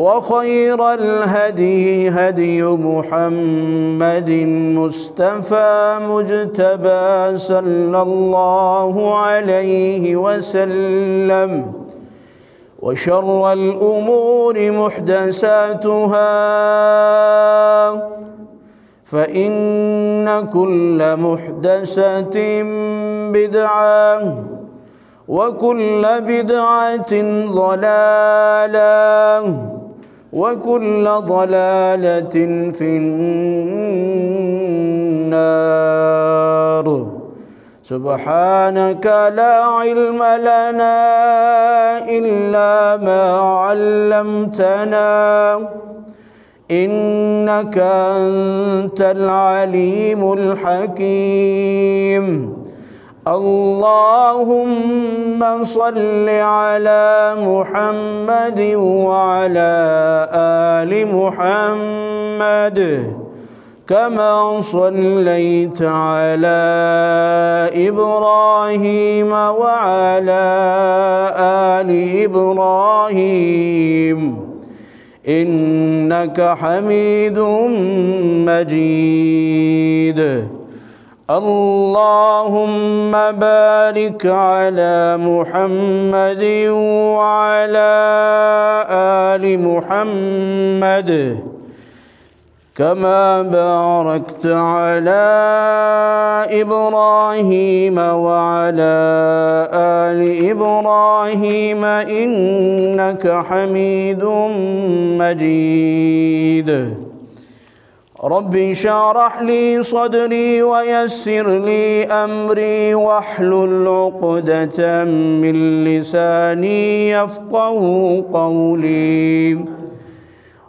وخير الهدي هدي محمد مصطفى مجتبى صلى الله عليه وسلم وشر الأمور محدثاتها فإن كل محدثة بدعة وكل بدعة ضلالة وكل ضلالة في النار. سبحانك لا علم لنا إلا ما علمتنا إنك أنت العليم الحكيم. اللهم صل على محمد وعلى آل محمد كما صليت على إبراهيم وعلى آل إبراهيم إنك حميد مجيد. اللهم بارك على محمد وعلى آل محمد كما باركت على إبراهيم وعلى آل إبراهيم إنك حميد مجيد. رب اشرح لي صدري ويسر لي أمري واحلل عقدة من لساني يفقه قولي.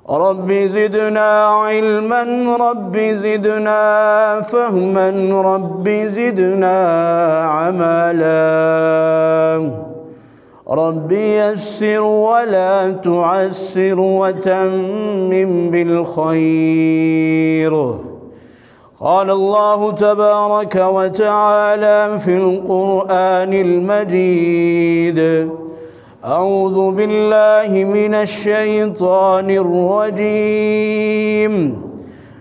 رب زدنا علما رب زدنا فهما رب زدنا عملا. رب يسر ولا تعسر وتمم بالخير. قال الله تبارك وتعالى في القرآن المجيد: أعوذ بالله من الشيطان الرجيم.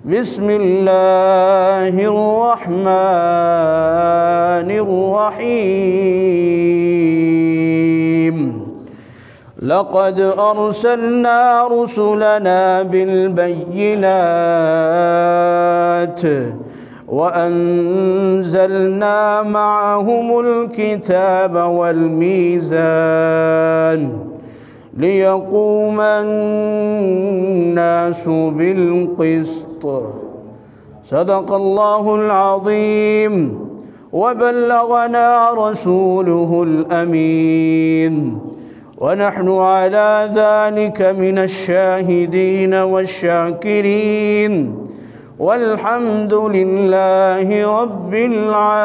بسم الله الرحمن الرحيم. لقد أرسلنا رسلنا بالبينات وأنزلنا معهم الكتاب والميزان ليقوم الناس بالقسط. صدق الله العظيم وبلغنا رسوله الأمين ونحن على ذلك من الشاهدين والشاكرين والحمد لله رب العالمين.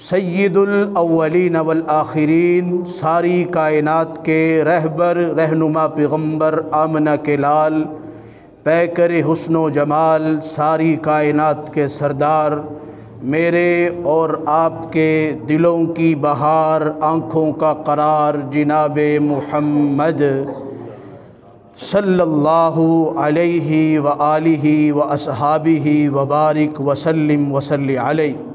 سید الاولین والآخرین، ساری کائنات کے رہبر رہنما پیغمبر آمنہ کے لال، پیکر حسن و جمال، ساری کائنات کے سردار، میرے اور آپ کے دلوں کی بہار، آنکھوں کا قرار جناب محمد صلی اللہ علیہ وآلہ واصحابہ وبارک وسلم وصلی علیہ۔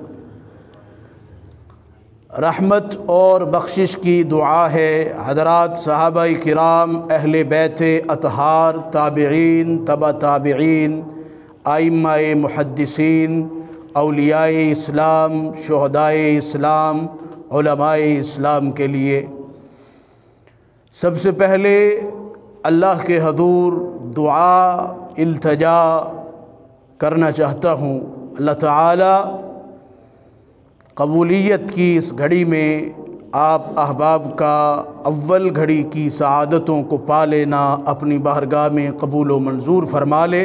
رحمت اور بخشش کی دعا ہے حضرات صحابہ کرام، اہل بیت اطہار، تابعین، تبع تابعین، ائمہ محدثین، اولیاء اسلام، شہدائے اسلام، علماء اسلام کے لیے۔ سب سے پہلے اللہ کے حضور دعا التجا کرنا چاہتا ہوں، اللہ تعالی قبولیت کی اس گھڑی میں آپ احباب کا اول گھڑی کی سعادتوں کو پا لینا اپنی بارگاہ میں قبول و منظور فرما لے۔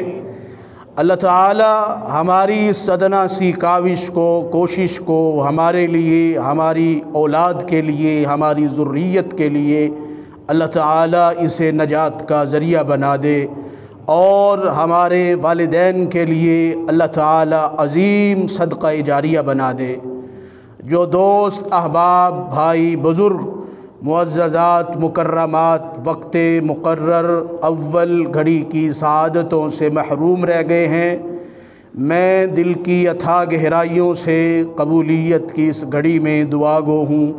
اللہ تعالی ہماری اس ادنا سی کاوش کو، کوشش کو ہمارے لیے، ہماری اولاد کے لیے، ہماری ذریت کے لیے اللہ تعالی اسے نجات کا ذریعہ بنا دے، اور ہمارے والدین کے لیے اللہ تعالی عظیم صدقہ جاریہ بنا دے۔ جو دوست، احباب، بھائی، بزرگ، معززات، مکرمات وقت مقرر اول گھڑی کی سعادتوں سے محروم رہ گئے ہیں، میں دل کی اتھاہ گہرائیوں سے قبولیت کی اس گھڑی میں دعا گو ہوں۔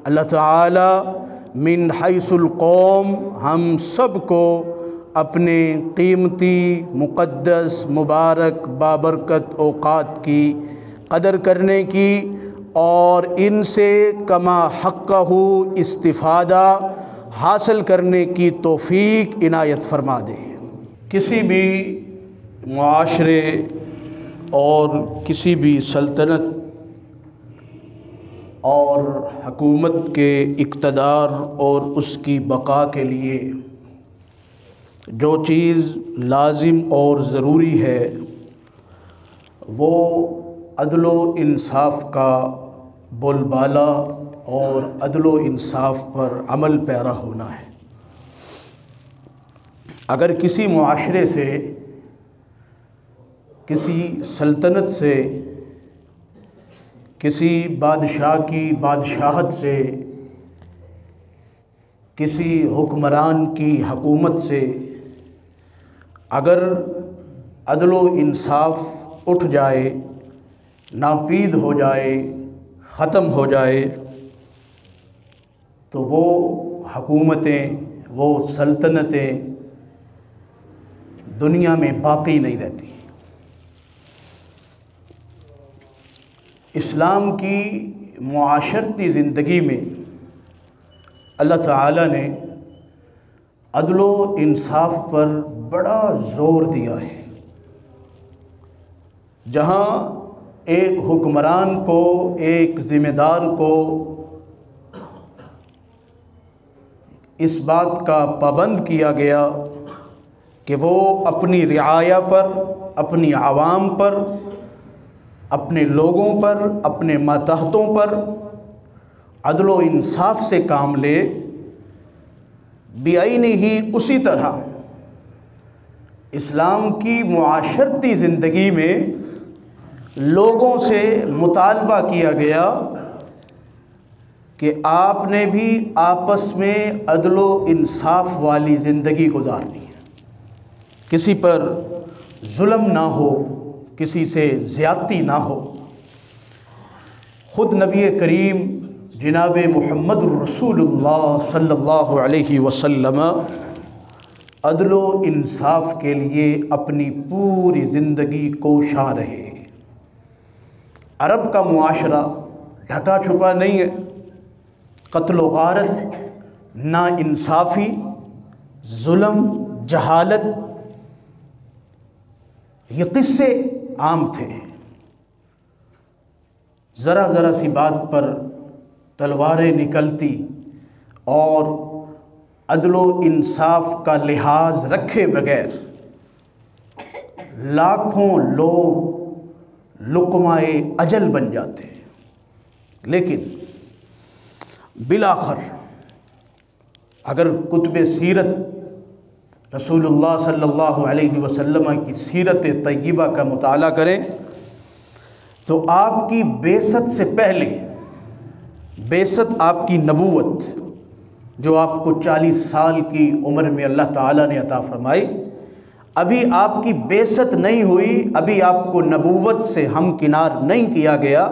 اللہ تعالی من حیث القوم ہم سب کو اپنے قیمتی، مقدس، مبارک، بابرکت اوقات کی قدر کرنے کی اور ان سے کما حقہ استفادہ حاصل کرنے کی توفیق عنایت فرما دے۔ کسی بھی معاشرے اور کسی بھی سلطنت اور حکومت کے اقتدار اور اس کی بقا کے لیے جو چیز لازم اور ضروری ہے وہ عدل و انصاف کا بول بالا اور عدل و انصاف پر عمل پیرا ہونا ہے۔ اگر کسی معاشرے سے، کسی سلطنت سے، کسی بادشاہ کی بادشاہت سے، کسی حکمران کی حکومت سے اگر عدل و انصاف اٹھ جائے، ناپید ہو جائے، ختم ہو جائے، تو وہ حکومتیں، وہ سلطنتیں دنیا میں باقی نہیں رہتی۔ اسلام کی معاشرتی زندگی میں اللہ تعالی نے عدل و انصاف پر بڑا زور دیا ہے۔ جہاں ایک حکمران کو، ایک ذمہ دار کو اس بات کا پابند کیا گیا کہ وہ اپنی رعایا پر، اپنی عوام پر، اپنے لوگوں پر، اپنے ماتحتوں پر عدل و انصاف سے کام لے، بعینہ اسی طرح اسلام کی معاشرتی زندگی میں لوگوں سے مطالبہ کیا گیا کہ آپ نے بھی آپس میں عدل و انصاف والی زندگی گزارنی ہے، کسی پر ظلم نہ ہو، کسی سے زیادتی نہ ہو۔ خود نبی کریم جناب محمد الرسول اللہ صلی اللہ علیہ وسلم عدل و انصاف کے لیے اپنی پوری زندگی کوشاں رہے۔ عرب کا معاشرہ ڈھکا چھپا نہیں ہے، قتل و غارت، نا انصافی، ظلم، جہالت، یہ قصے عام تھے۔ ذرا ذرا سی بات پر تلواریں نکلتی اور عدل و انصاف کا لحاظ رکھے بغیر لاکھوں لوگ لقمہ اجل بن جاتے ہیں۔ لیکن بالآخر اگر کتب سیرت رسول اللہ صلی اللہ علیہ وسلم کی سیرت طیبہ کا مطالعہ کریں تو آپ کی بعثت سے پہلے، بعثت آپ کی نبوت جو آپ کو 40 سال کی عمر میں اللہ تعالیٰ نے عطا فرمائی، ابھی آپ کی بعثت نہیں ہوئی، ابھی آپ کو نبوت سے ہمکنار نہیں کیا گیا،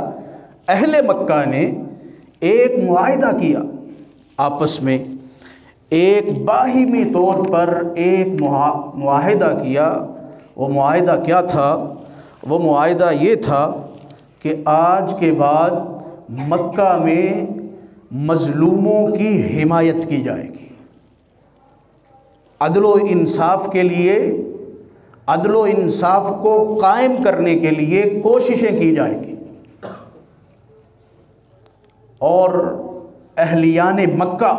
اہل مکہ نے ایک معاہدہ کیا آپس میں، ایک باہمی طور پر ایک معاہدہ کیا۔ وہ معاہدہ کیا تھا؟ وہ معاہدہ یہ تھا کہ آج کے بعد مکہ میں مظلوموں کی حمایت کی جائے گی، عدل و انصاف کے لیے، عدل و انصاف کو قائم کرنے کے لیے کوششیں کی جائیں گی، اور اہلیان مکہ،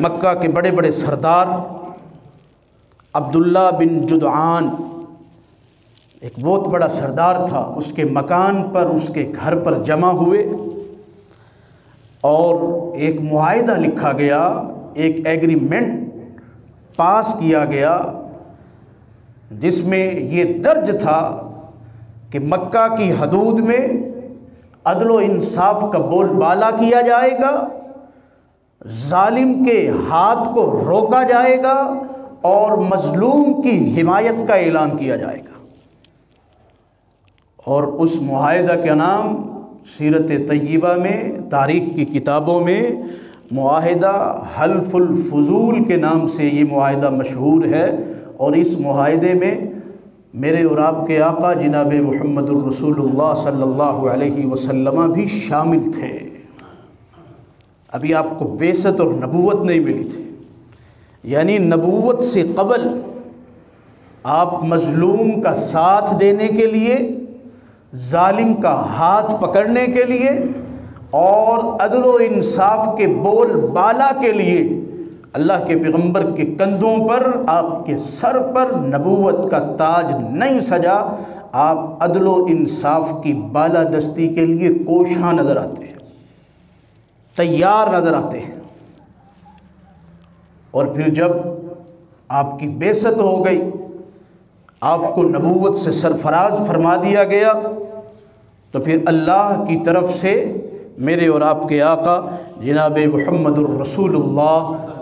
مکہ کے بڑے بڑے سردار عبداللہ بن جدعان ایک بہت بڑا سردار تھا، اس کے مکان پر، اس کے گھر پر جمع ہوئے اور ایک معاہدہ لکھا گیا، ایک ایگریمنٹ پاس کیا گیا جس میں یہ درج تھا کہ مکہ کی حدود میں عدل و انصاف کا بول بالا کیا جائے گا، ظالم کے ہاتھ کو روکا جائے گا اور مظلوم کی حمایت کا اعلان کیا جائے گا۔ اور اس معاہدہ کا نام سیرت طیبہ میں، تاریخ کی کتابوں میں معاہدہ حلف الفضول کے نام سے یہ معاہدہ مشہور ہے، اور اس معاہدے میں میرے اور آپ کے آقا جناب محمد الرسول اللہ صلی اللہ علیہ وسلم بھی شامل تھے۔ ابھی آپ کو بعثت اور نبوت نہیں ملی تھی، یعنی نبوت سے قبل آپ مظلوم کا ساتھ دینے کے لیے، ظالم کا ہاتھ پکڑنے کے لیے اور عدل و انصاف کے بول بالا کے لیے اللہ کے پیغمبر کے کندھوں پر، آپ کے سر پر نبوت کا تاج نہیں سجا، آپ عدل و انصاف کی بالادستی کے لیے کوشاں نظر آتے ہیں، تیار نظر آتے ہیں۔ اور پھر جب آپ کی بعثت ہو گئی، آپ کو نبوت سے سرفراز فرما دیا گیا، تو پھر اللہ کی طرف سے میرے اور آپ کے آقا جناب محمد الرسول اللہ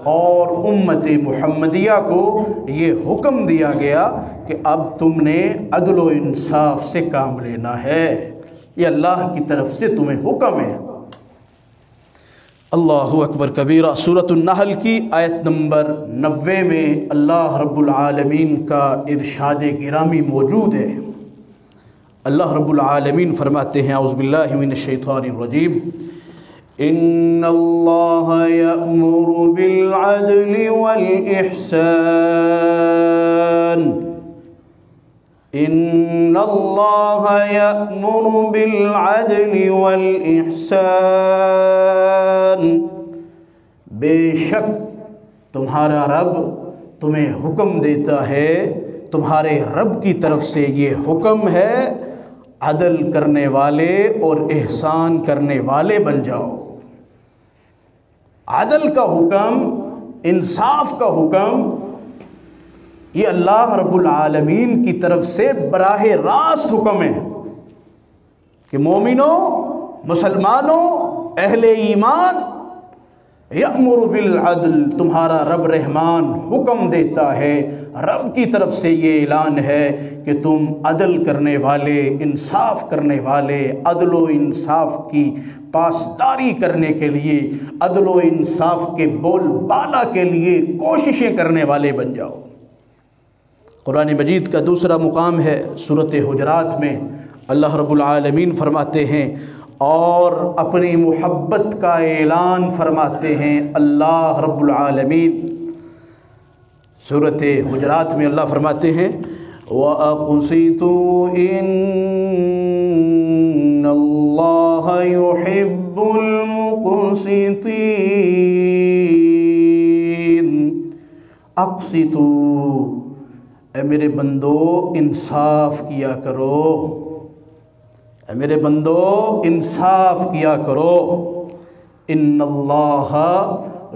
اور امت محمدیہ کو یہ حکم دیا گیا کہ اب تم نے عدل و انصاف سے کام لینا ہے، یہ اللہ کی طرف سے تمہیں حکم ہے۔ اللہ اکبر کبیرہ۔ سورۃ النحل کی آیت نمبر 90 میں اللہ رب العالمین کا ارشاد گرامی موجود ہے۔ اللہ رب العالمین فرماتے ہیں، اعوذ باللہ من الشیطان الرجیم، ان اللہ یأمر بالعدل والإحسان، ان اللہ یأمر بالعدل والإحسان، بے شک تمہارا رب تمہیں حکم دیتا ہے، تمہارے رب کی طرف سے یہ حکم ہے، عدل کرنے والے اور احسان کرنے والے بن جاؤ۔ عدل کا حکم، انصاف کا حکم، یہ اللہ رب العالمین کی طرف سے براہ راست حکم ہے کہ مومنوں، مسلمانوں، اہل ایمان، یأمر بالعدل، تمہارا رب رحمان حکم دیتا ہے، رب کی طرف سے یہ اعلان ہے کہ تم عدل کرنے والے، انصاف کرنے والے، عدل و انصاف کی پاسداری کرنے کے لیے، عدل و انصاف کے بول بالا کے لیے کوششیں کرنے والے بن جاؤ۔ قرآن مجید کا دوسرا مقام ہے سورۃ حجرات میں، اللہ رب العالمین فرماتے ہیں اور اپنی محبت کا اعلان فرماتے ہیں، اللہ رب العالمین سورۃ حجرات میں اللہ فرماتے ہیں، وَأَقْسِطُوا إِنَّ اللَّهَ يُحِبُّ الْمُقْسِطِينَ۔ اقسطوا، اے میرے بندو انصاف کیا کرو، اے میرے بندو انصاف کیا کرو، ان اللہ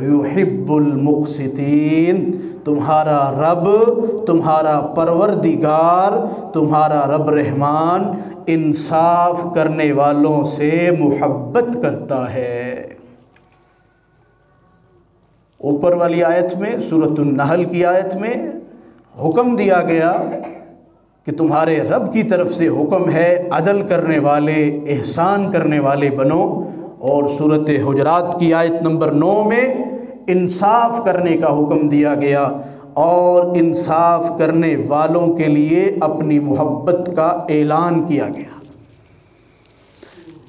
یحب المقسطین، تمہارا رب، تمہارا پروردگار، تمہارا رب رحمان انصاف کرنے والوں سے محبت کرتا ہے۔ اوپر والی آیت میں، سورۃ النحل کی آیت میں حکم دیا گیا کہ تمہارے رب کی طرف سے حکم ہے عدل کرنے والے، احسان کرنے والے بنو، اور سورۃ حجرات کی آیت نمبر 9 میں انصاف کرنے کا حکم دیا گیا اور انصاف کرنے والوں کے لیے اپنی محبت کا اعلان کیا گیا۔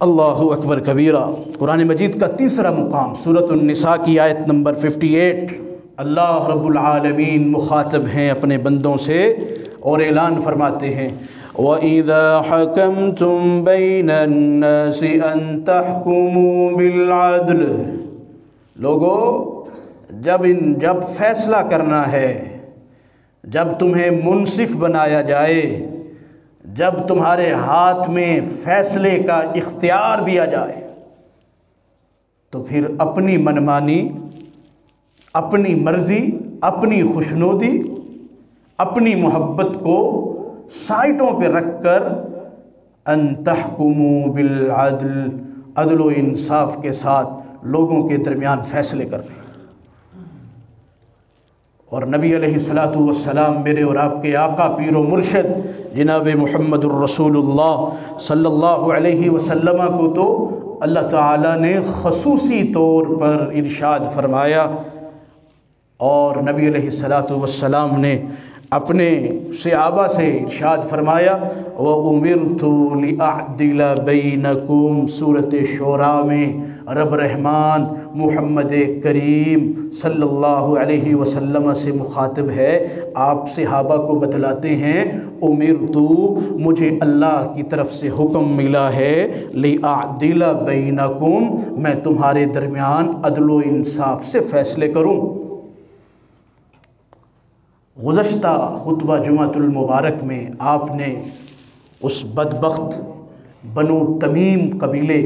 اللہ اکبر کبیرہ۔ قرآن مجید کا تیسرا مقام سورۃ النساء کی آیت نمبر 58، اللہ رب العالمین مخاطب ہیں اپنے بندوں سے اور اعلان فرماتے ہیں وَإِذَا حَكَمْتُمْ بَيْنَ النَّاسِ أَن تَحْكُمُوا بِالْعَدْلِ، لوگو جب فیصلہ کرنا ہے، جب تمہیں منصف بنایا جائے، جب تمہارے ہاتھ میں فیصلے کا اختیار دیا جائے، تو پھر اپنی منمانی، اپنی مرضی، اپنی خوشنودی، اپنی محبت کو سائٹوں پہ رکھ کر ان تحکموا بالعدل، عدل و انصاف کے ساتھ لوگوں کے درمیان فیصلے کر رہے ہیں۔ اور نبی علیہ الصلوۃ والسلام میرے اور آپ کے آقا پیر و مرشد جناب محمد الرسول اللہ صلی اللہ علیہ وسلم کو تو اللہ تعالیٰ نے خصوصی طور پر ارشاد فرمایا، اور نبی علیہ الصلوۃ والسلام نے اپنے صحابہ سے ارشاد فرمایا وَأُمِرْتُ لِأَعْدِلَ بَيْنَكُمْ، سورۃ شعراء میں رب رحمان محمد کریم صلی اللہ علیہ وسلم سے مخاطب ہے، آپ صحابہ کو بتلاتے ہیں اُمِرْتُ، مجھے اللہ کی طرف سے حکم ملا ہے لِأَعْدِلَ بَيْنَكُمْ، میں تمہارے درمیان عدل و انصاف سے فیصلے کروں۔ گزشتہ خطبہ جمعۃ المبارک میں آپ نے اس بدبخت بنو تمیم قبیلے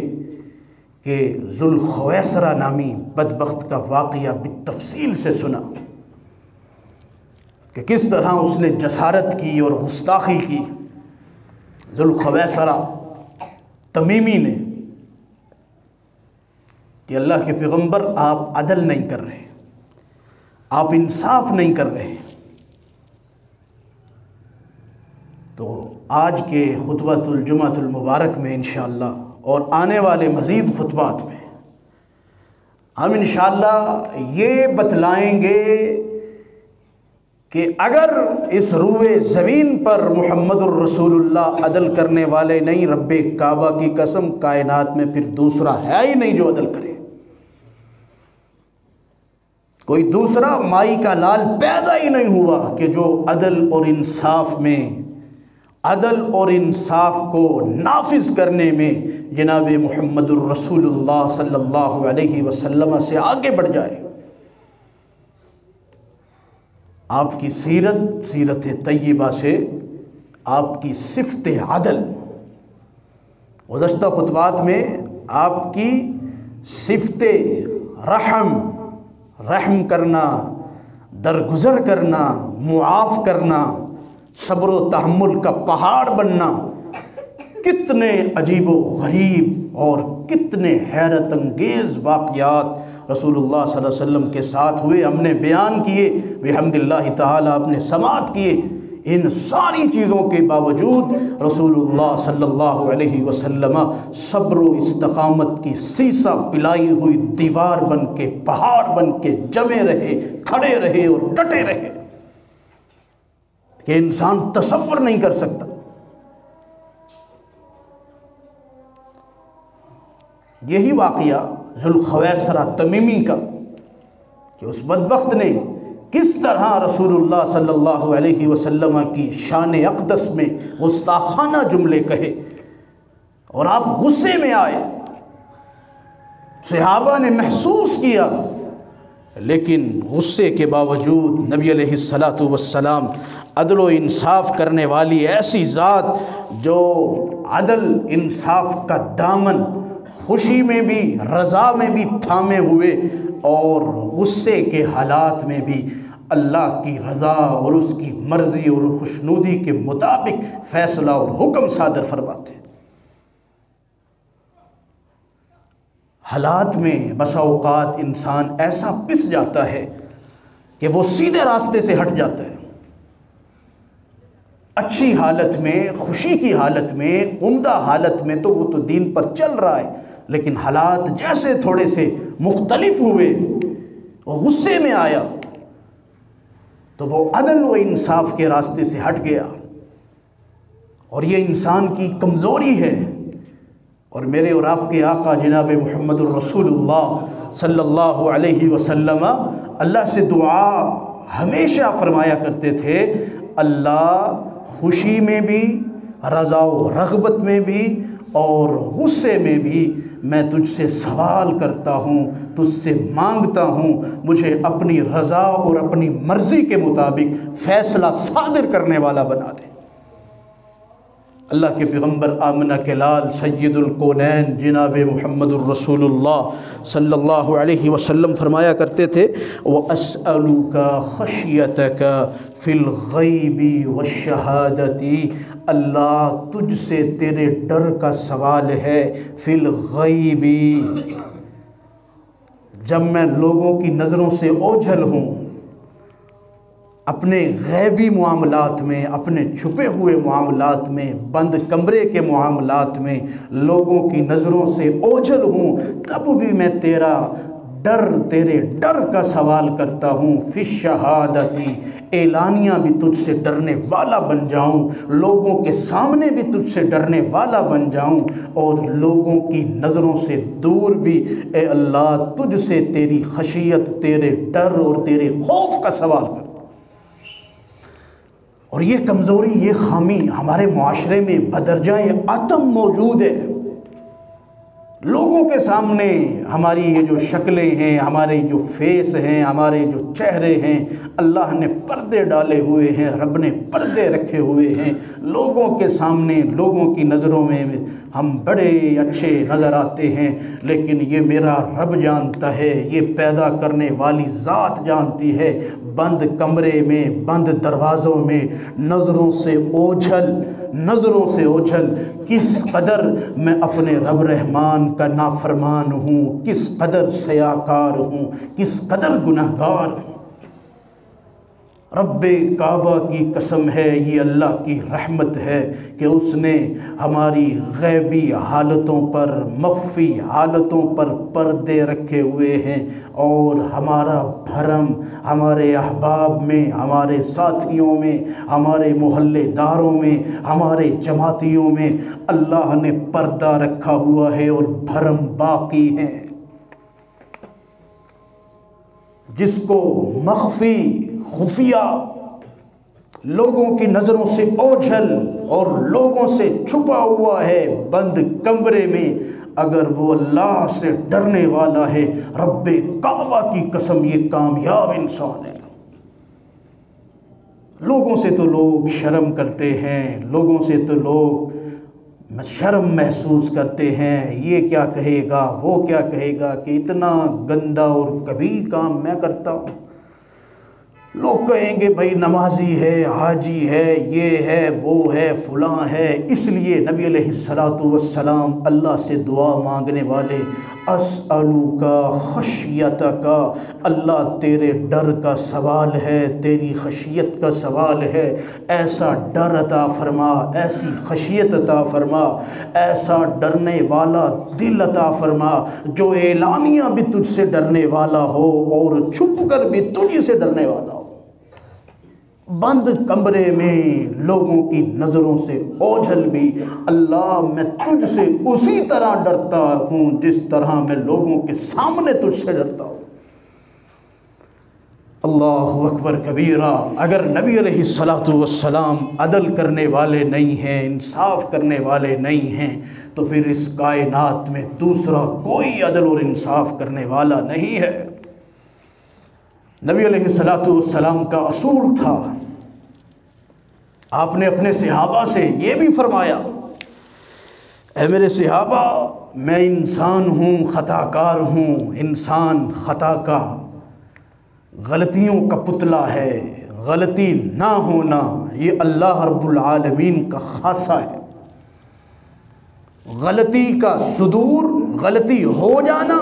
کے ذوالخویسرہ نامی بدبخت کا واقعہ بالتفصیل سے سنا کہ کس طرح اس نے جسارت کی اور گستاخی کی۔ ذوالخویسرہ تمیمی نے کہ اللہ کے پیغمبر آپ عدل نہیں کر رہے، آپ انصاف نہیں کر رہے۔ تو آج کے خطبۃ الجمعۃ المبارک میں انشاءاللہ اور آنے والے مزید خطبات میں ہم انشاءاللہ یہ بتلائیں گے کہ اگر اس روئے زمین پر محمد الرسول اللہ عدل کرنے والے نہیں، رب کعبہ کی قسم کائنات میں پھر دوسرا ہے ہی نہیں جو عدل کرے، کوئی دوسرا مائی کا لال پیدا ہی نہیں ہوا کہ جو عدل اور انصاف میں، عدل اور انصاف کو نافذ کرنے میں جناب محمد الرسول اللہ صلی اللہ علیہ وسلم سے آگے بڑھ جائے۔ آپ کی سیرت طیبہ سے آپ کی صفت عدل، گزشتہ خطبات میں آپ کی صفت رحم کرنا، درگزر کرنا، معاف کرنا، صبر و تحمل کا پہاڑ بننا، کتنے عجیب و غریب اور کتنے حیرت انگیز واقعات رسول اللہ صلی اللہ علیہ وسلم کے ساتھ ہوئے، ہم نے بیان کیے بحمد اللہ تعالیٰ، آپ نے سماعت کیے۔ ان ساری چیزوں کے باوجود رسول اللہ صلی اللہ علیہ وسلم صبر و استقامت کی سیسا پلائی ہوئی دیوار بن کے، پہاڑ بن کے جمے رہے، کھڑے رہے اور ڈٹے رہے کہ انسان تصور نہیں کر سکتا۔ یہی واقعہ ذوالخویسرہ تمیمی کا کہ اس بدبخت نے کس طرح رسول اللہ صلی اللہ علیہ وسلم کی شان اقدس میں گستاخانہ جملے کہے اور آپ غصے میں آئے، صحابہ نے محسوس کیا، لیکن غصے کے باوجود نبی علیہ الصلوۃ والسلام عدل و انصاف کرنے والی ایسی ذات جو عدل انصاف کا دامن خوشی میں بھی رضا میں بھی تھامے ہوئے اور غصے کے حالات میں بھی اللہ کی رضا اور اس کی مرضی اور خوشنودی کے مطابق فیصلہ اور حکم صادر فرماتے ہیں۔ حالات میں بسا اوقات انسان ایسا پس جاتا ہے کہ وہ سیدھے راستے سے ہٹ جاتا ہے، اچھی حالت میں، خوشی کی حالت میں، عمدہ حالت میں تو وہ تو دین پر چل رہا ہے، لیکن حالات جیسے تھوڑے سے مختلف ہوئے، وہ غصے میں آیا تو وہ عدل و انصاف کے راستے سے ہٹ گیا، اور یہ انسان کی کمزوری ہے۔ اور میرے اور آپ کے آقا جناب محمد الرسول اللہ صلی اللہ علیہ وسلم اللہ سے دعا ہمیشہ فرمایا کرتے تھے، اللہ خوشی میں بھی، رضا و رغبت میں بھی اور غصے میں بھی میں تجھ سے سوال کرتا ہوں، تجھ سے مانگتا ہوں، مجھے اپنی رضا اور اپنی مرضی کے مطابق فیصلہ صادر کرنے والا بنا دے۔ اللہ کے پیغمبر آمنہ کے لال سید الکونین جناب محمد الرسول اللہ صلی اللہ علیہ وسلم فرمایا کرتے تھے، وَأَسْأَلُكَ خَشْيَتَكَ فِي الْغَيْبِ وَالشَّهَادَةِ، اللہ تجھ سے تیرے ڈر کا سوال ہے، فی الغیب، جب میں لوگوں کی نظروں سے اوجھل ہوں، اپنے غیبی معاملات میں، اپنے چھپے ہوئے معاملات میں، بند کمرے کے معاملات میں لوگوں کی نظروں سے اوجھل ہوں، تب بھی میں تیرے ڈر کا سوال کرتا ہوں، فی الشہادتی، اعلانیہ بھی تجھ سے ڈرنے والا بن جاؤں، لوگوں کے سامنے بھی تجھ سے ڈرنے والا بن جاؤں، اور لوگوں کی نظروں سے دور بھی اے اللہ تجھ سے تیری خشیت، تیرے ڈر اور تیرے خوف کا سوال کرتا ہوں۔ اور یہ کمزوری، یہ خامی ہمارے معاشرے میں بدرجہ عدم موجود ہے۔ لوگوں کے سامنے ہماری یہ جو شکلیں ہیں، ہمارے جو فیس ہیں، ہمارے جو چہرے ہیں، اللہ نے پردے ڈالے ہوئے ہیں، رب نے پردے رکھے ہوئے ہیں، لوگوں کے سامنے، لوگوں کی نظروں میں ہم بڑے اچھے نظر آتے ہیں، لیکن یہ میرا رب جانتا ہے، یہ پیدا کرنے والی ذات جانتی ہے، بند کمرے میں، بند دروازوں میں نظروں سے اوجھل کس قدر میں اپنے رب رحمان کا نافرمان ہوں، کس قدر سیاکار ہوں، کس قدر گناہگار ہوں۔ رب کعبہ کی قسم ہے، یہ اللہ کی رحمت ہے کہ اس نے ہماری غیبی حالتوں پر، مخفی حالتوں پر پردے رکھے ہوئے ہیں، اور ہمارا بھرم ہمارے احباب میں، ہمارے ساتھیوں میں، ہمارے محلے داروں میں، ہمارے جماعتیوں میں اللہ نے پردہ رکھا ہوا ہے، اور بھرم باقی ہیں۔ جس کو مخفی، خفیہ، لوگوں کی نظروں سے اوجھل اور لوگوں سے چھپا ہوا ہے بند کمرے میں، اگر وہ اللہ سے ڈرنے والا ہے، رب کعبہ کی قسم یہ کامیاب انسان ہے۔ لوگوں سے تو لوگ شرم کرتے ہیں، لوگوں سے تو لوگ شرم محسوس کرتے ہیں، یہ کیا کہے گا، وہ کیا کہے گا کہ اتنا گندا اور کبیر کام میں کرتا ہوں۔ لوگ کہیں گے بھائی نمازی ہے، حاجی ہے، یہ ہے، وہ ہے، فلاں ہے۔ اس لیے نبی علیہ السلام اللہ سے دعا مانگنے والے، اسألوک خشیتک، اللہ تیرے ڈر کا سوال ہے، تیری خشیت کا سوال ہے، ایسا ڈر عطا فرما، ایسی خشیت عطا فرما، ایسا ڈرنے والا دل عطا فرما جو اعلانیہ بھی تجھ سے ڈرنے والا ہو اور چھپ کر بھی تجھ سے ڈرنے والا ہو۔ بند کمرے میں لوگوں کی نظروں سے اوجھل بھی، اللہ میں تجھ سے اسی طرح ڈرتا ہوں جس طرح میں لوگوں کے سامنے تجھ سے ڈرتا ہوں۔ اللہ اکبر کبیرہ۔ اگر نبی علیہ السلام عدل کرنے والے نہیں ہیں، انصاف کرنے والے نہیں ہیں، تو پھر اس کائنات میں دوسرا کوئی عدل اور انصاف کرنے والا نہیں ہے۔ نبی علیہ السلام کا اصول تھا، آپ نے اپنے صحابہ سے یہ بھی فرمایا، اے میرے صحابہ میں انسان ہوں، خطا کار ہوں، انسان خطا کا، غلطیوں کا پتلا ہے، غلطی نہ ہونا یہ اللہ رب العالمین کا خاصہ ہے۔ غلطی کا صدور، غلطی ہو جانا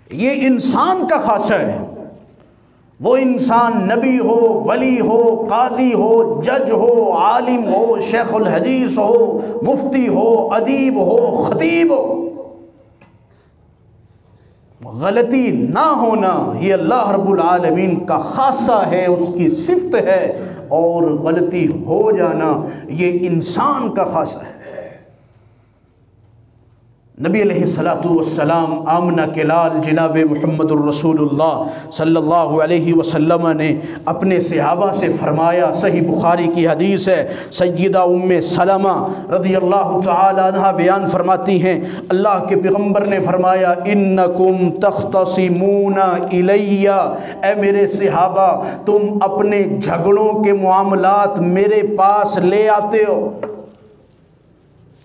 یہ انسان کا خاصہ ہے۔ وہ انسان نبی ہو، ولی ہو، قاضی ہو، جج ہو، عالم ہو، شیخ الحدیث ہو، مفتی ہو، ادیب ہو، خطیب ہو، غلطی نہ ہونا یہ اللہ رب العالمین کا خاصہ ہے، اس کی صفت ہے، اور غلطی ہو جانا یہ انسان کا خاصہ ہے۔ نبی علیہ السلام آمنہ کے لال جناب محمد الرسول اللہ صلی اللہ علیہ وسلم نے اپنے صحابہ سے فرمایا، صحیح بخاری کی حدیث ہے، سیدہ ام سلمہ رضی اللہ تعالی عنہ بیان فرماتی ہیں، اللہ کے پیغمبر نے فرمایا انکم تختصمون الی، اے میرے صحابہ تم اپنے جھگڑوں کے معاملات میرے پاس لے آتے ہو،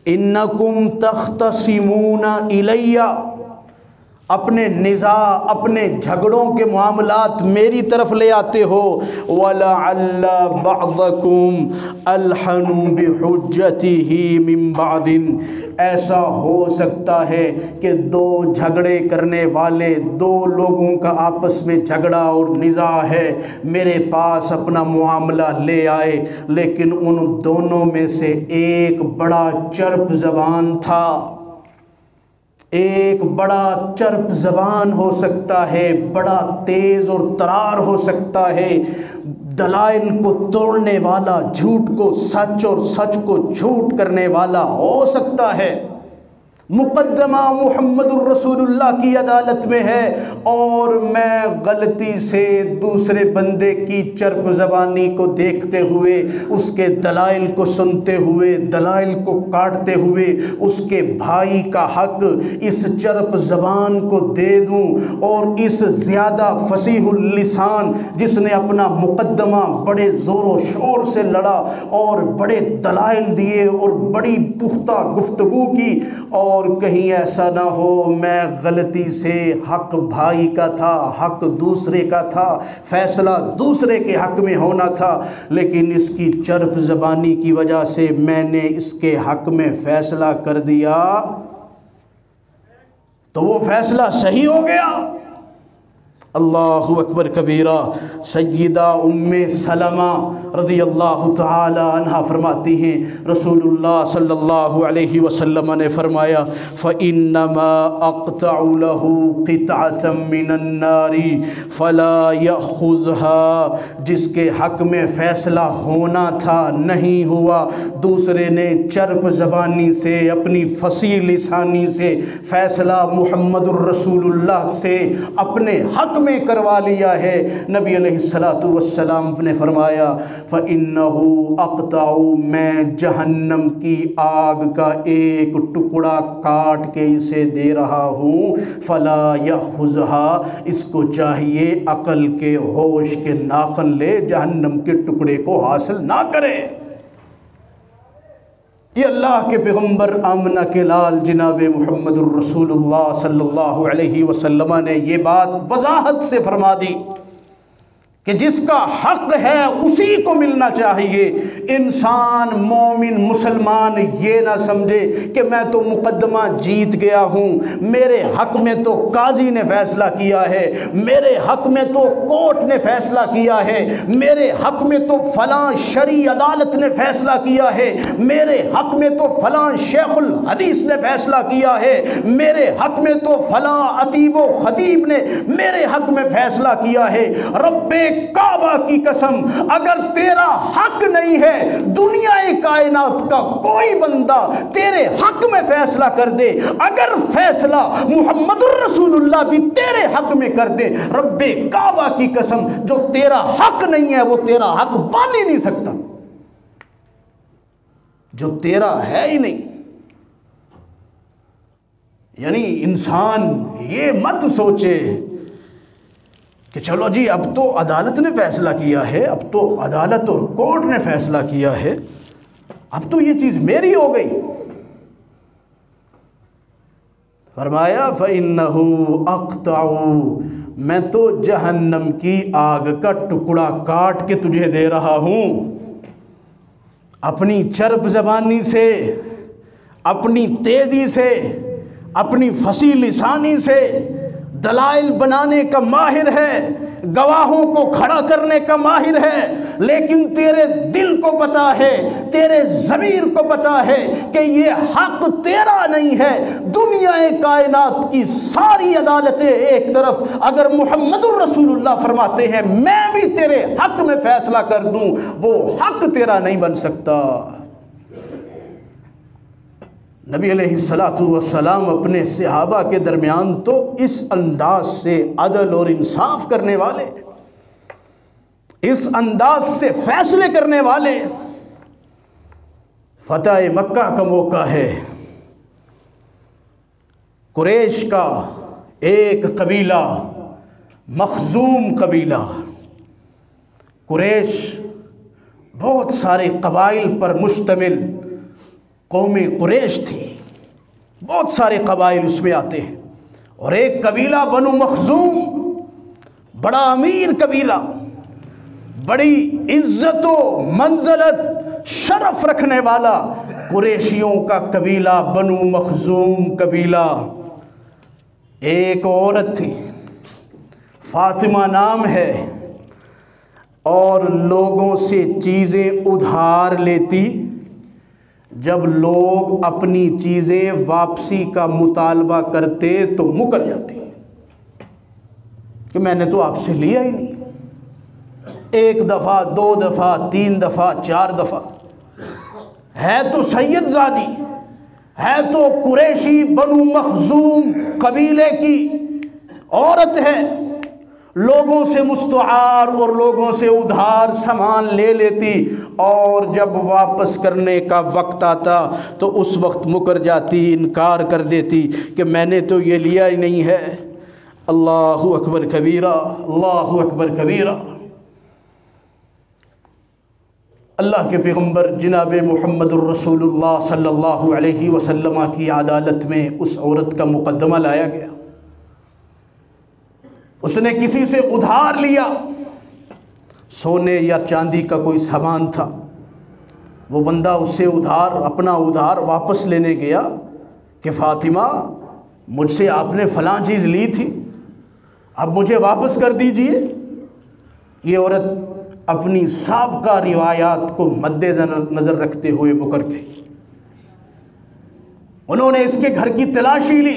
انکم تختصمون الی، اپنے نزاع، اپنے جھگڑوں کے معاملات میری طرف لے آتے ہو، وَلَعَلَّ بَعْضَكُمْ أَلْحَنُ بِحُجَّتِهِ مِنْ بَعْضٍ، ایسا ہو سکتا ہے کہ دو جھگڑے کرنے والے، دو لوگوں کا آپس میں جھگڑا اور نزاع ہے، میرے پاس اپنا معاملہ لے آئے، لیکن ان دونوں میں سے ایک بڑا چرپ زبان تھا، ایک بڑا چرپ زبان ہو سکتا ہے، بڑا تیز اور ترار ہو سکتا ہے، دلائل کو توڑنے والا، جھوٹ کو سچ اور سچ کو جھوٹ کرنے والا ہو سکتا ہے، مقدمہ محمد الرسول اللہ کی عدالت میں ہے، اور میں غلطی سے دوسرے بندے کی چرپ زبانی کو دیکھتے ہوئے، اس کے دلائل کو سنتے ہوئے، دلائل کو کاٹتے ہوئے اس کے بھائی کا حق اس چرپ زبان کو دے دوں، اور اس زیادہ فصیح اللسان جس نے اپنا مقدمہ بڑے زور و شور سے لڑا اور بڑے دلائل دیے اور بڑی پختہ گفتگو کی، اور کہیں ایسا نہ ہو میں غلطی سے، حق بھائی کا تھا، حق دوسرے کا تھا، فیصلہ دوسرے کے حق میں ہونا تھا، لیکن اس کی چرپ زبانی کی وجہ سے میں نے اس کے حق میں فیصلہ کر دیا، تو وہ فیصلہ صحیح ہو گیا۔ اللہ اکبر کبیرہ۔ سیدہ ام سلمہ رضی اللہ تعالی عنہ فرماتی ہیں، رسول اللہ صلی اللہ علیہ وسلم نے فرمایا فَإِنَّمَا أَقْطَعُ لَهُ قِطْعَةً مِّنَ النَّارِ فَلَا يَأْخُذْهَا، جس کے حق میں فیصلہ ہونا تھا نہیں ہوا، دوسرے نے چرپ زبانی سے، اپنی فصیح لسانی سے فیصلہ محمد الرسول اللہ سے اپنے حق میں کروا لیا ہے، نبی علیہ السلام نے فرمایا فَإِنَّهُ أَقْطَعُ، میں جہنم کی آگ کا ایک ٹکڑا کاٹ کے اسے دے رہا ہوں، فَلَا يَأْخُذْهَا، اس کو چاہیے عقل کے، ہوش کے ناخن لے، جہنم کے ٹکڑے کو حاصل نہ کرے۔ یہ اللہ کے پیغمبر آمنہ کے لال جناب محمد الرسول اللہ صلی اللہ علیہ وسلم نے یہ بات وضاحت سے فرما دی کہ جس کا حق ہے اسی کو ملنا چاہیے۔ انسان مومن مسلمان یہ نہ سمجھے کہ میں تو مقدمہ جیت گیا ہوں، میرے حق میں تو قاضی نے فیصلہ کیا ہے، میرے حق میں تو کورٹ نے فیصلہ کیا ہے، میرے حق میں تو فلاں شرعی عدالت نے فیصلہ کیا ہے، میرے حق میں تو فلاں شیخ الحدیث نے فیصلہ کیا ہے، میرے حق میں تو فلاں ادیب و خطیب نے میرے حق میں فیصلہ کیا ہے۔ رب کعبہ کی قسم، اگر تیرا حق نہیں ہے، دنیا کائنات کا کوئی بندہ تیرے حق میں فیصلہ کر دے، اگر فیصلہ محمد الرسول اللہ بھی تیرے حق میں کر دے، رب کعبہ کی قسم جو تیرا حق نہیں ہے وہ تیرا حق بن ہی نہیں سکتا، جو تیرا ہے ہی نہیں۔ یعنی انسان یہ مت سوچے کہ چلو جی اب تو عدالت نے فیصلہ کیا ہے، اب تو عدالت اور کورٹ نے فیصلہ کیا ہے، اب تو یہ چیز میری ہو گئی۔ فرمایا فَإِنَّهُ أَقْطَعُ، میں تو جہنم کی آگ کا ٹکڑا کاٹ کے تجھے دے رہا ہوں، اپنی چرب زبانی سے، اپنی تیزی سے، اپنی فصیح لسانی سے دلائل بنانے کا ماہر ہے، گواہوں کو کھڑا کرنے کا ماہر ہے، لیکن تیرے دل کو پتا ہے، تیرے ضمیر کو پتا ہے کہ یہ حق تیرا نہیں ہے۔ دنیا کائنات کی ساری عدالتیں ایک طرف، اگر محمد الرسول اللہ فرماتے ہیں میں بھی تیرے حق میں فیصلہ کر دوں، وہ حق تیرا نہیں بن سکتا۔ نبی علیہ السلام اپنے صحابہ کے درمیان تو اس انداز سے عدل اور انصاف کرنے والے، اس انداز سے فیصلے کرنے والے۔ فتح مکہ کا موقع ہے، قریش کا ایک قبیلہ، مخزوم قبیلہ، قریش بہت سارے قبائل پر مشتمل قوم قریش تھی، بہت سارے قبائل اس میں آتے ہیں، اور ایک قبیلہ بنو مخزوم، بڑا امیر قبیلہ، بڑی عزت و منزلت شرف رکھنے والا قریشیوں کا قبیلہ بنو مخزوم قبیلہ۔ ایک عورت تھی، فاطمہ نام ہے، اور لوگوں سے چیزیں ادھار لیتی، جب لوگ اپنی چیزیں واپسی کا مطالبہ کرتے تو مکر جاتی کہ میں نے تو آپ سے لیا ہی نہیں، ایک دفعہ، دو دفعہ، تین دفعہ، چار دفعہ، ہے تو سید زادی، ہے تو قریشی بنو مخزوم قبیلے کی عورت ہے، لوگوں سے مستعار اور لوگوں سے ادھار سامان لے لیتی، اور جب واپس کرنے کا وقت آتا تو اس وقت مکر جاتی، انکار کر دیتی کہ میں نے تو یہ لیا ہی نہیں ہے۔ اللہ اکبر کبیرہ، اللہ اکبر کبیرہ۔ اللہ کے پیغمبر جناب محمد الرسول اللہ صلی اللہ علیہ وسلم کی عدالت میں اس عورت کا مقدمہ لایا گیا۔ اس نے کسی سے ادھار لیا، سونے یا چاندی کا کوئی سامان تھا، وہ بندہ اس سے اپنا ادھار واپس لینے گیا کہ فاطمہ مجھ سے آپ نے فلاں چیز لی تھی، اب مجھے واپس کر دیجئے۔ یہ عورت اپنی سابقہ روایات کو مد نظر رکھتے ہوئے مکر گئی۔ انہوں نے اس کے گھر کی تلاشی لی،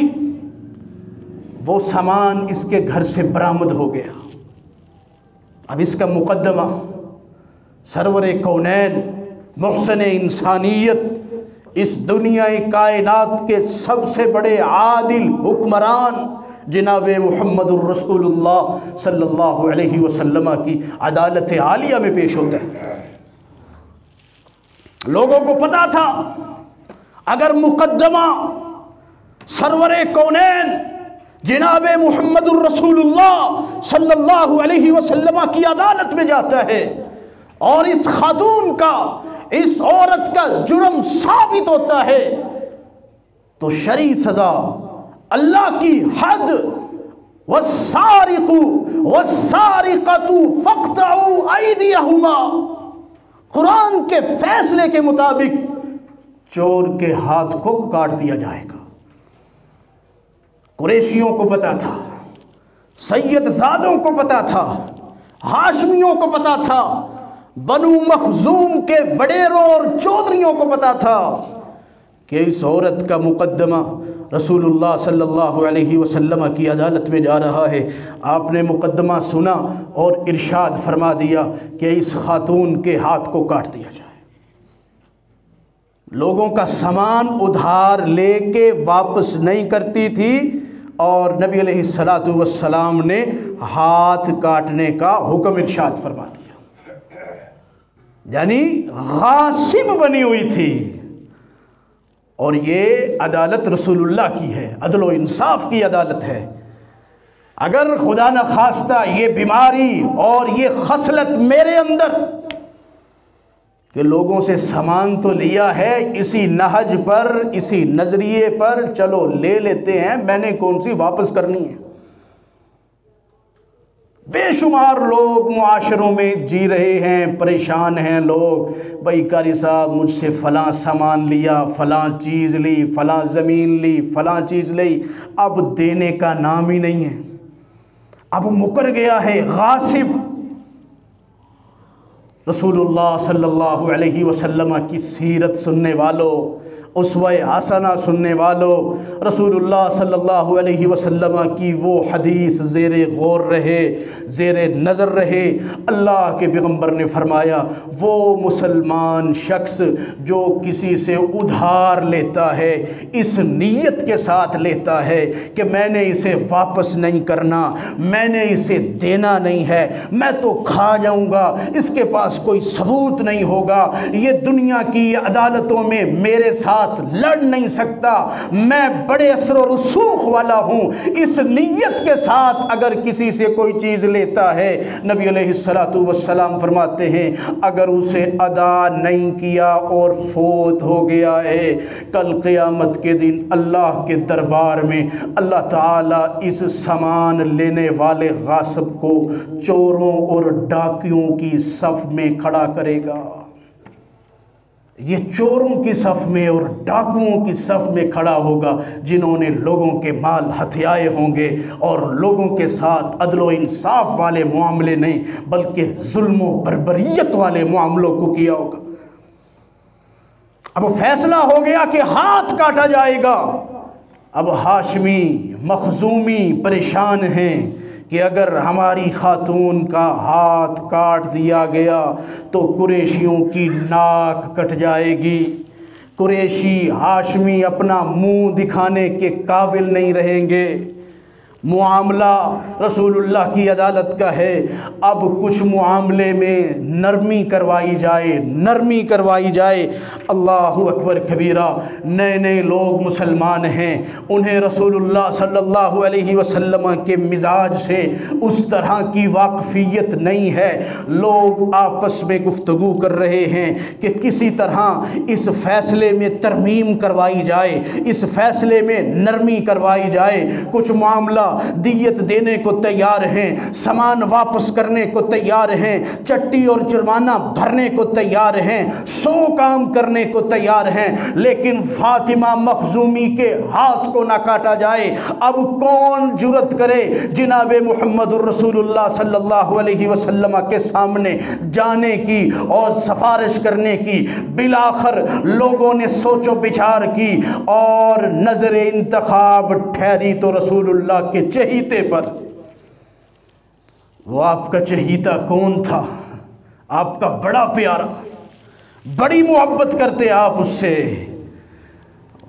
وہ سامان اس کے گھر سے برآمد ہو گیا۔ اب اس کا مقدمہ سرور کونین، محسن انسانیت، اس دنیا کائنات کے سب سے بڑے عادل حکمران جناب محمد الرسول اللہ صلی اللہ علیہ وسلم کی عدالت عالیہ میں پیش ہوتا ہے۔ لوگوں کو پتا تھا اگر مقدمہ سرور کونین جناب محمد الرسول اللہ صلی اللہ علیہ وسلم کی عدالت میں جاتا ہے اور اس خاتون کا، اس عورت کا جرم ثابت ہوتا ہے، تو شرعی سزا، اللہ کی حد، والسارق والسارقۃ فاقطعوا ایدیہما، قرآن کے فیصلے کے مطابق چور کے ہاتھ کو کاٹ دیا جائے گا۔ قریشیوں کو پتا تھا، سید زادوں کو پتا تھا، ہاشمیوں کو پتا تھا، بنو مخزوم کے وڈیروں اور چودھریوں کو پتا تھا کہ اس عورت کا مقدمہ رسول اللہ صلی اللہ علیہ وسلم کی عدالت میں جا رہا ہے۔ آپ نے مقدمہ سنا اور ارشاد فرما دیا کہ اس خاتون کے ہاتھ کو کاٹ دیا جائے۔ لوگوں کا سامان ادھار لے کے واپس نہیں کرتی تھی، اور نبی علیہ السلام نے ہاتھ کاٹنے کا حکم ارشاد فرما دیا، یعنی غاصب بنی ہوئی تھی۔ اور یہ عدالت رسول اللہ کی ہے، عدل و انصاف کی عدالت ہے۔ اگر خدا نخواستہ یہ بیماری اور یہ خصلت میرے اندر کہ لوگوں سے سامان تو لیا ہے اسی نہج پر، اسی نظریے پر، چلو لے لیتے ہیں، میں نے کون سی واپس کرنی ہے۔ بے شمار لوگ معاشروں میں جی رہے ہیں، پریشان ہیں لوگ، بھائی قاری صاحب مجھ سے فلاں سامان لیا، فلاں چیز لی، فلاں زمین لی، فلاں چیز لی، اب دینے کا نام ہی نہیں ہے، اب مکر گیا ہے، غاصب۔ رسول اللہ صلی اللہ علیہ وسلم کی سیرت سننے والوں، اسوہ حسنہ سننے والوں، رسول اللہ صلی اللہ علیہ وسلم کی وہ حدیث زیر غور رہے، زیر نظر رہے۔ اللہ کے پیغمبر نے فرمایا وہ مسلمان شخص جو کسی سے ادھار لیتا ہے اس نیت کے ساتھ لیتا ہے کہ میں نے اسے واپس نہیں کرنا، میں نے اسے دینا نہیں ہے، میں تو کھا جاؤں گا، اس کے پاس کوئی ثبوت نہیں ہوگا، یہ دنیا کی عدالتوں میں میرے ساتھ لڑ نہیں سکتا، میں بڑے اثر و رسوخ والا ہوں، اس نیت کے ساتھ اگر کسی سے کوئی چیز لیتا ہے، نبی علیہ السلام فرماتے ہیں اگر اسے ادا نہیں کیا اور فوت ہو گیا ہے، کل قیامت کے دن اللہ کے دربار میں اللہ تعالیٰ اس سامان لینے والے غاصب کو چوروں اور ڈاکیوں کی صف میں کھڑا کرے گا۔ یہ چوروں کی صف میں اور ڈاکوؤں کی صف میں کھڑا ہوگا جنہوں نے لوگوں کے مال ہتھیائے ہوں گے اور لوگوں کے ساتھ عدل و انصاف والے معاملے نہیں بلکہ ظلم و بربریت والے معاملوں کو کیا ہوگا۔ اب فیصلہ ہو گیا کہ ہاتھ کاٹا جائے گا۔ اب ہاشمی مخزومی پریشان ہیں کہ اگر ہماری خاتون کا ہاتھ کاٹ دیا گیا تو قریشیوں کی ناک کٹ جائے گی، قریشی ہاشمی اپنا منہ دکھانے کے قابل نہیں رہیں گے۔ معاملہ رسول اللہ کی عدالت کا ہے، اب کچھ معاملے میں نرمی کروائی جائے، نرمی کروائی جائے۔ اللہ اکبر کبیرہ، نئے نئے لوگ مسلمان ہیں، انہیں رسول اللہ صلی اللہ علیہ وسلم کے مزاج سے اس طرح کی واقفیت نہیں ہے، لوگ آپس میں گفتگو کر رہے ہیں کہ کسی طرح اس فیصلے میں ترمیم کروائی جائے، اس فیصلے میں نرمی کروائی جائے۔ کچھ معاملہ دیت دینے کو تیار ہیں، سامان واپس کرنے کو تیار ہیں، چٹی اور جرمانہ بھرنے کو تیار ہیں، 100 کام کرنے کو تیار ہیں، لیکن فاطمہ مخزومی کے ہاتھ کو نہ کاٹا جائے۔ اب کون جرت کرے جناب محمد الرسول اللہ صلی اللہ علیہ وسلم کے سامنے جانے کی اور سفارش کرنے کی؟ بالآخر لوگوں نے سوچ و بچار کی اور نظر انتخاب ٹھہری تو رسول اللہ کے چہیتے پر۔ وہ آپ کا چہیتا کون تھا؟ آپ کا بڑا پیارا، بڑی محبت کرتے آپ اس سے،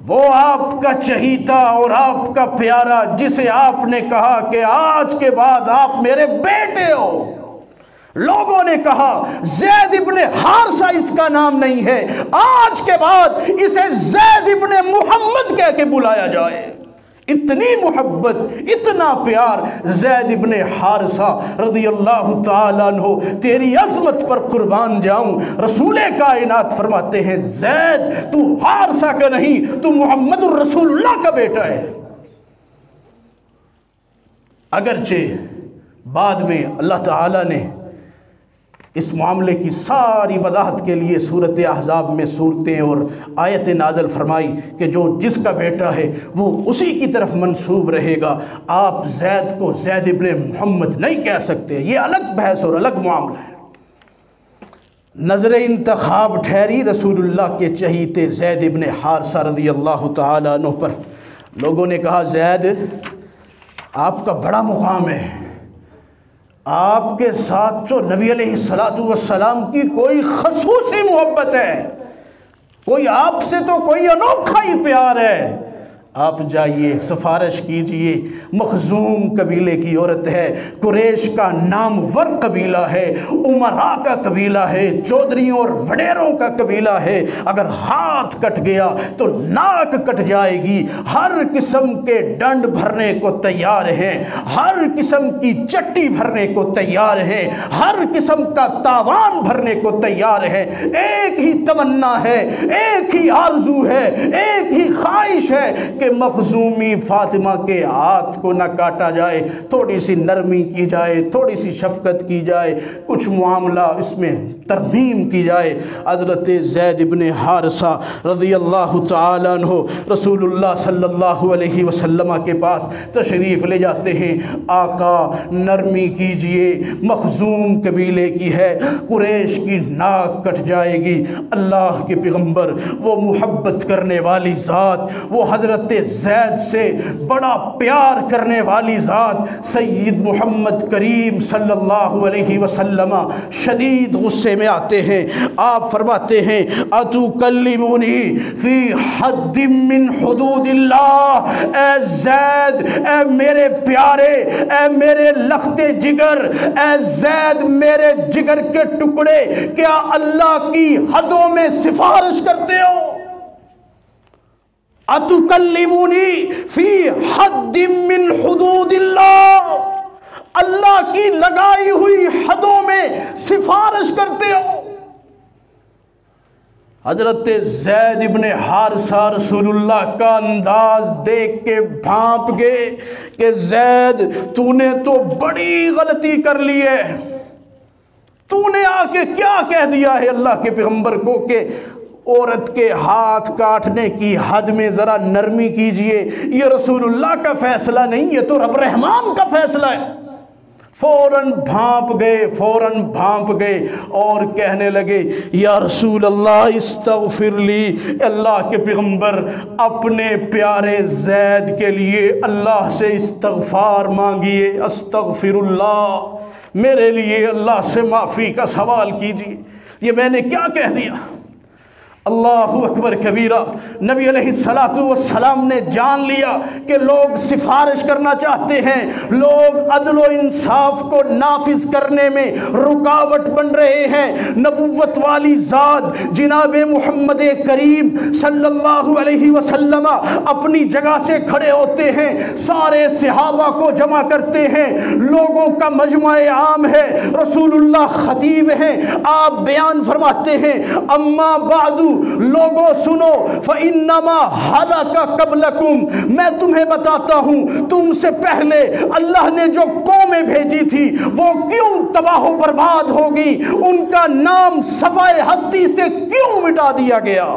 وہ آپ کا چہیتا اور آپ کا پیارا جسے آپ نے کہا کہ آج کے بعد آپ میرے بیٹے ہو۔ لوگوں نے کہا زید ابن حارثہ اس کا نام نہیں ہے، آج کے بعد اسے زید ابن محمد کہہ کے بلایا جائے۔ اتنی محبت، اتنا پیار۔ زید ابن حارثہ رضی اللہ تعالیٰ عنہ، تیری عظمت پر قربان جاؤں، رسول کائنات فرماتے ہیں زید تو حارثہ کا نہیں، تو محمد الرسول اللہ کا بیٹا ہے۔ اگرچہ بعد میں اللہ تعالیٰ نے اس معاملے کی ساری وضاحت کے لیے سورۃ احزاب میں صورتیں اور آیتیں نازل فرمائی کہ جو جس کا بیٹا ہے وہ اسی کی طرف منسوب رہے گا، آپ زید کو زید ابن محمد نہیں کہہ سکتے، یہ الگ بحث اور الگ معاملہ ہے۔ نظر انتخاب ٹھہری رسول اللہ کے چہیتے زید ابن حارثہ رضی اللہ تعالیٰ عنہ پر۔ لوگوں نے کہا زید آپ کا بڑا مقام ہے، آپ کے ساتھ تو نبی علیہ السلام کی کوئی خصوصی محبت ہے، کوئی آپ سے تو کوئی انوکھا ہی پیار ہے، آپ جائیے سفارش کیجئے، مخزوم قبیلے کی عورت ہے، قریش کا نامور قبیلہ ہے، امراء کا قبیلہ ہے، چودھریوں اور وڈیروں کا قبیلہ ہے، اگر ہاتھ کٹ گیا تو ناک کٹ جائے گی، ہر قسم کے ڈنڈ بھرنے کو تیار ہیں، ہر قسم کی چٹی بھرنے کو تیار ہیں، ہر قسم کا تاوان بھرنے کو تیار ہیں، ایک ہی تمنا ہے، ایک ہی آرزو ہے، ایک ہی خواہش ہے کہ مخزومی فاطمہ کے ہاتھ کو نہ کاٹا جائے، تھوڑی سی نرمی کی جائے، تھوڑی سی شفقت کی جائے، کچھ معاملہ اس میں ترمیم کی جائے۔ حضرت زید بن حارثہ رضی اللہ تعالیٰ عنہ رسول اللہ صلی اللہ علیہ وسلم کے پاس تشریف لے جاتے ہیں، آقا نرمی کیجئے، مخزوم قبیلے کی ہے، قریش کی ناک کٹ جائے گی۔ اللہ کے پیغمبر، وہ محبت کرنے والی ذات، وہ حضرت زید سے بڑا پیار کرنے والی ذات سید محمد کریم صلی اللہ علیہ وسلم شدید غصے میں آتے ہیں۔ آپ فرماتے ہیں اتکلمونی فی حد من حدود اللہ، اے زید، اے میرے پیارے، اے میرے لخت جگر، اے زید میرے جگر کے ٹکڑے، کیا اللہ کی حدوں میں سفارش کرتے ہو؟ اتکلمونی فی حد من حدود اللہ، اللہ کی لگائی ہوئی حدوں میں سفارش کرتے ہو؟ حضرت زید ابن حارثہ رسول اللہ کا انداز دیکھ کے بھانپ گئے کہ زید تو نے تو بڑی غلطی کر لی ہے، تو نے آ کے کیا کہہ دیا ہے اللہ کے پیغمبر کو کہ عورت کے ہاتھ کاٹنے کی حد میں ذرا نرمی کیجئے، یہ رسول اللہ کا فیصلہ نہیں، یہ تو رب رحمان کا فیصلہ ہے۔ فوراً بھانپ گئے اور کہنے لگے یا رسول اللہ استغفر لی، اللہ کے پیغمبر اپنے پیارے زید کے لیے اللہ سے استغفار مانگیے، استغفر اللہ، میرے لیے اللہ سے معافی کا سوال کیجئے، یہ میں نے کیا کہہ دیا؟ اللہ اکبر کبیرہ۔ نبی علیہ السلام نے جان لیا کہ لوگ سفارش کرنا چاہتے ہیں، لوگ عدل و انصاف کو نافذ کرنے میں رکاوٹ بن رہے ہیں۔ نبوت والی ذات جناب محمد کریم صلی اللہ علیہ وسلم اپنی جگہ سے کھڑے ہوتے ہیں، سارے صحابہ کو جمع کرتے ہیں، لوگوں کا مجمع عام ہے، رسول اللہ خطیب ہیں، آپ بیان فرماتے ہیں اما بعد لوگوں سنو فَإِنَّمَا هَلَكَ قَبْلَكُمْ، میں تمہیں بتاتا ہوں تم سے پہلے اللہ نے جو قومیں بھیجی تھی وہ کیوں تباہ و برباد ہوگی، ان کا نام صفحہ ہستی سے کیوں مٹا دیا گیا۔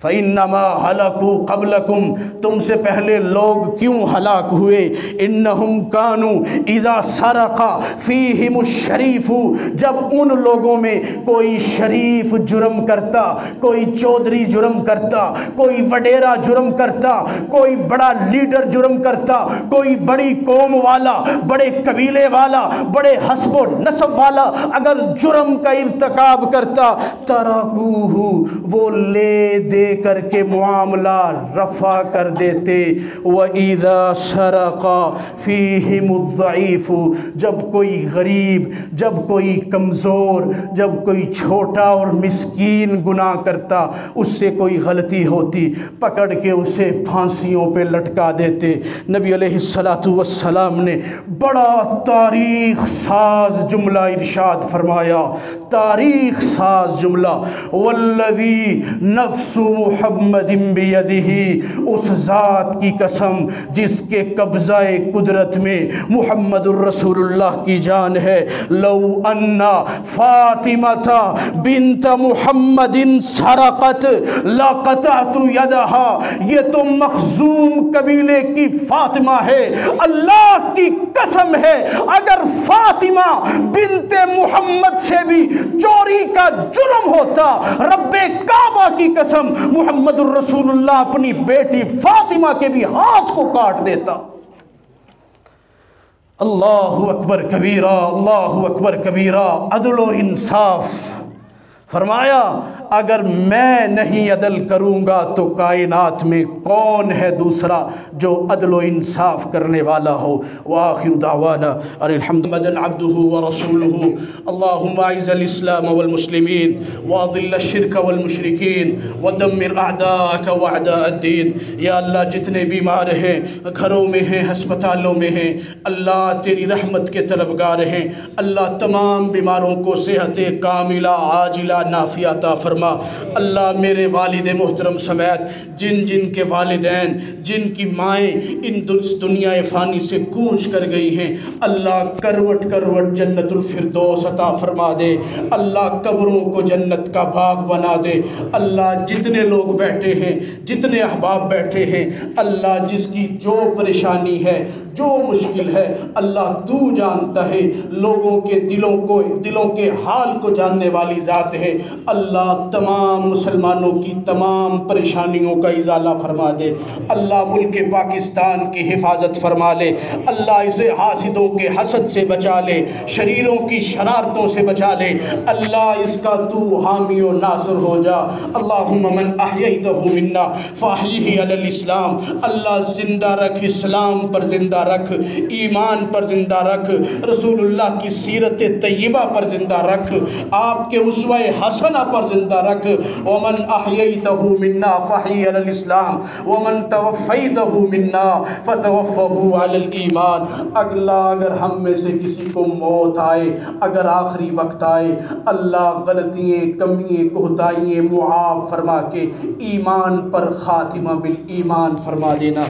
فَإِنَّمَا هَلَكُوا قَبْلَكُمْ، تم سے پہلے لوگ کیوں ہلاک ہوئے، إِنَّهُمْ كَانُوا إِذَا سَرَقَ فِيهِمُ الشَّرِيفُ، جب ان لوگوں میں کوئی شریف جرم کرتا، کوئی چودھری جرم کرتا، کوئی وڈیرا جرم کرتا، کوئی بڑا لیڈر جرم کرتا، کوئی بڑی قوم والا، بڑے قبیلے والا، بڑے حسب و نسب والا اگر جرم کا ارتکاب کرتا، تَرَكُوهُ، وہ لے دے کر کے معاملہ رفع کر دیتے۔ وَإِذَا سَرَقَ فِيهِمُ الضَّعِيفُ، جب کوئی غریب، جب کوئی کمزور، جب کوئی چھوٹا اور مسکین گناہ کرتا، اس سے کوئی غلطی ہوتی، پکڑ کے اسے پھانسیوں پہ لٹکا دیتے۔ نبی علیہ السلام نے بڑا تاریخ ساز جملہ ارشاد فرمایا، تاریخ ساز جملہ، والذی نفس محمد بیدہ، اس ذات کی قسم جس کے قبضہ قدرت میں محمد الرسول اللہ کی جان ہے، لو ان فاطمہ بنت محمد سرقت لقطعت یدہا، یہ تو مخزوم قبیلے کی فاطمہ ہے، اللہ کی قسم ہے اگر فاطمہ بنت محمد سے بھی چوری کا جرم ہوتا، رب کعبہ کی قسم محمد الرسول اللہ اپنی بیٹی فاطمہ کے بھی ہاتھ کو کاٹ دیتا۔ اللہ اکبر کبیرہ، اللہ اکبر کبیرہ۔ عدل و انصاف فرمایا اگر میں نہیں عدل کروں گا تو کائنات میں کون ہے دوسرا جو عدل و انصاف کرنے والا ہو۔ وآخر دعوانا ان الحمد للہ عبدہ ورسولہ اللہم اعز الاسلام والمسلمین واذل الشرک والمشرکین ودمر اعداءک واعداء الدین۔ یا اللہ جتنے بیمار ہیں، گھروں میں ہیں، ہسپتالوں میں ہیں، اللہ تیری رحمت کے طلبگار ہیں، اللہ تمام بیماروں کو صحت کاملہ عاجلہ نافیہ عطا فرما۔ اللہ میرے والد محترم سمیت جن جن کے والدین، جن کی مائیں ان دنیا فانی سے کوچ کر گئی ہیں، اللہ کروٹ کروٹ جنت الفردوس عطا فرما دے، اللہ قبروں کو جنت کا باغ بنا دے۔ اللہ جتنے لوگ بیٹھے ہیں، جتنے احباب بیٹھے ہیں، اللہ جس کی جو پریشانی ہے، جو مشکل ہے، اللہ تو جانتا ہے، لوگوں کے دلوں کے حال کو جاننے والی ذات ہے۔ اللہ تمام مسلمانوں کی تمام پریشانیوں کا ازالہ فرما دے۔ اللہ ملک پاکستان کی حفاظت فرما لے۔ اللہ اسے حاسدوں کے حسد سے بچا لے، شریروں کی شرارتوں سے بچا لے۔ اللہ اس کا تو حامی و ناصر ہو جا۔ اللہم من احییتہ منا فاحیہ علی الاسلام۔ اللہ زندہ رکھ، اسلام پر زندہ رکھ، ایمان پر زندہ رکھ، رسول اللہ کی سیرت طیبہ پر زندہ رکھ، آپ کے اسوہ حسنہ پر زندہ رکھ۔ ومن احییتہ منا فاحیہ علی الاسلام ومن توفیتہ منا فتوفہ علی الایمان۔ اگر ہم میں سے کسی کو موت آئے، اگر آخری وقت آئے، اللہ غلطیاں، کمیاں، کوتاہیاں معاف فرما کے ایمان پر خاتمہ بالایمان فرما دینا۔